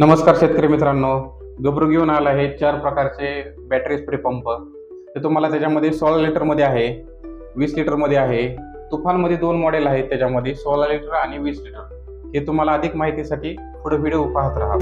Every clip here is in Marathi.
नमस्कार शेतकरी मित्रांनो. गब्रू घेऊन आला आहे 4 प्रकारचे बॅटरी स्प्रे पंप. ते तुम्हाला त्याच्यामध्ये 16 लिटरमध्ये आहे, 20 लिटरमध्ये आहे. तुफानमध्ये 2 मॉडेल आहेत त्याच्यामध्ये 16 लिटर आणि 20 लिटर. हे तुम्हाला अधिक माहितीसाठी पुढे व्हिडिओ पाहत राहा.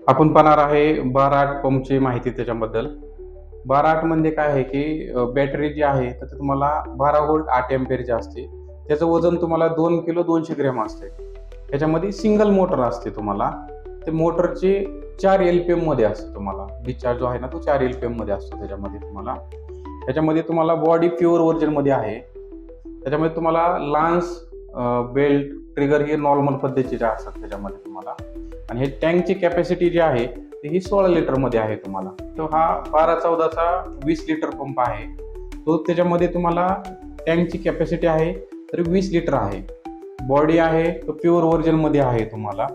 आपण पाहणार आहे 12-8 पंपची माहिती त्याच्याबद्दल. 12-8 म्हणजे काय आहे की बॅटरी जी आहे तर ते तुम्हाला 12 व्होल्ट 8 एम्पियरची असते. त्याचं वजन तुम्हाला 2 किलो 200 ग्रॅम असते. त्याच्यामध्ये सिंगल मोटर असते. तुम्हाला ते मोटरचे 4 LPM मध्ये असते. तुम्हाला डिस्चार्ज जो आहे ना तो 4 LPM मध्ये असतो. त्याच्यामध्ये तुम्हाला बॉडी प्युअर व्हर्जन मध्ये आहे. त्याच्यामध्ये तुम्हाला लान्स, बेल्ट, ट्रिगर हे नॉर्मल पद्धतीचे असतात त्याच्यामध्ये तुम्हाला. आणि हे टँकची कॅपॅसिटी जी आहे ही 16 लिटर मध्ये आहे तुम्हाला. तो हा 12-14चा 20 लिटर पंप आहे. तो त्याच्यामध्ये तुम्हाला टँकची कॅपॅसिटी आहे तर 20 लिटर आहे. बॉडी आहे तो प्युअर व्हर्जन मध्ये आहे तुम्हाला.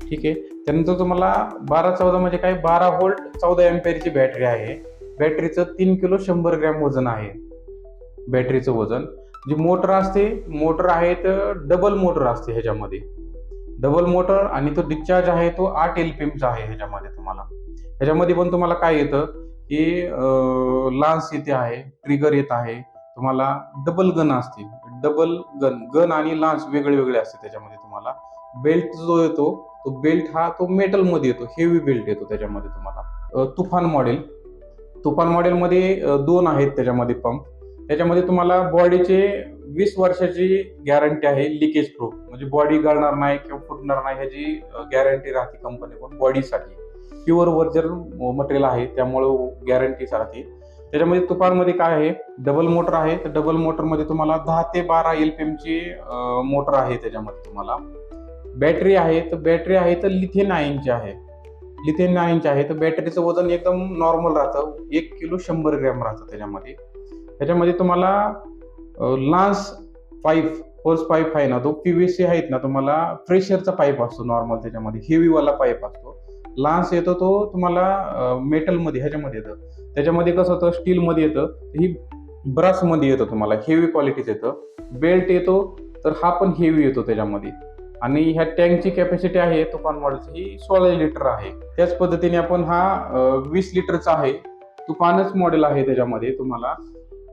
ठीक आहे. त्यानंतर तुम्हाला 12-14 म्हणजे काय 12 व्होल्ट 14 एम्पियरची बॅटरी आहे. बॅटरीचं 3 किलो 100 ग्रॅम वजन आहे. बॅटरीचं वजन जी मोटर असते, मोटर आहे तर डबल मोटर असते ह्याच्यामध्ये. डबल मोटर आणि तो डिस्चार्ज आहे तो 8 LPMचा आहे ह्याच्यामध्ये तुम्हाला. ह्याच्यामध्ये पण तुम्हाला काय येतं की लान्स येते आहे, ट्रिगर येत आहे तुम्हाला, डबल गन असते. डबल गन आणि लान्स वेगळे वेगळे असते त्याच्यामध्ये तुम्हाला. बेल्ट जो येतो तो बेल्ट हा तो मेटल मध्ये येतो, हेवी बेल्ट येतो त्याच्यामध्ये तुम्हाला. तुफान मॉडेलमध्ये 2 आहेत त्याच्यामध्ये पंप. त्याच्यामध्ये तुम्हाला बॉडीचे 20 वर्षाची गॅरंटी आहे, लिकेज प्रूफ. म्हणजे बॉडी गळणार नाही किंवा फुटणार नाही ह्याची गॅरंटी राहते कंपनीकडून बॉडीसाठी. प्युअर व्हर्जन मटेरियल आहे त्यामुळे गॅरंटी राहते. त्याच्यामध्ये तुफानमध्ये काय आहे, डबल मोटर आहे. तर डबल मोटरमध्ये तुम्हाला 10 ते 12 LPMची मोटर आहे त्याच्यामध्ये तुम्हाला. बॅटरी आहे तर लिथियम आयनची आहे. तर बॅटरीचं वजन एकदम नॉर्मल राहतं, 1 किलो 100 ग्रॅम राहतं त्याच्यामध्ये तुम्हाला लान्स पाईप, होल्स पाईप आहे ना तो PVC आहेत ना तुम्हाला. प्रेशरचा पाईप असतो नॉर्मल, त्याच्यामध्ये हेवी वाला पाईप असतो. लान्स येतो तो तुम्हाला मेटल मध्ये ह्याच्यामध्ये येतं. त्याच्यामध्ये कसं होतं, स्टील मध्ये येतं, ही ब्रास मध्ये येतं तुम्हाला, हेवी क्वालिटीच येतं. बेल्ट येतो तर हा पण हेवी येतो त्याच्यामध्ये. आणि ह्या टँकची कॅपॅसिटी आहे तुफान मॉडेलची ही 16 लिटर आहे. त्याच पद्धतीने आपण हा 20 लिटरचा आहे, तुफानच मॉडेल आहे. त्याच्यामध्ये तुम्हाला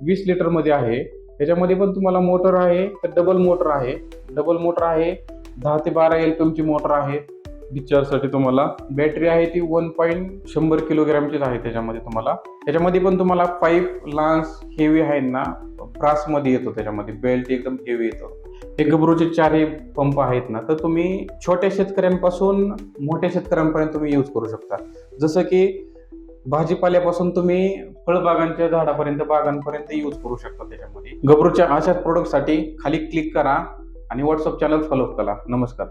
20 लिटर मध्ये आहे. त्याच्यामध्ये पण तुम्हाला मोटर आहे तर डबल मोटर आहे. 10 ते 12 LPM ची मोटर आहे डिस्चार्जसाठी तुम्हाला. बॅटरी आहे ती 1.100 किलोग्रॅमचीच आहे त्याच्यामध्ये पण तुम्हाला पाईप, लान्स हेवी आहे ना, ब्रास मध्ये येतो त्याच्यामध्ये. बेल्ट एकदम हेवी येतो. हे गब्रूचे 4 पंप आहेत ना, तर तुम्ही छोट्या शेतकऱ्यांपासून मोठ्या शेतकऱ्यांपर्यंत तुम्ही यूज करू शकता. जसं की भाजीपाल्यापासून तुम्ही फळबागांच्या झाडापर्यंत, बागांपर्यंत यूज करू शकता त्याच्यामध्ये. गब्रूच्या अशाच प्रोडक्टसाठी खाली क्लिक करा आणि व्हॉट्सअप चॅनल फॉलो करा. नमस्कार.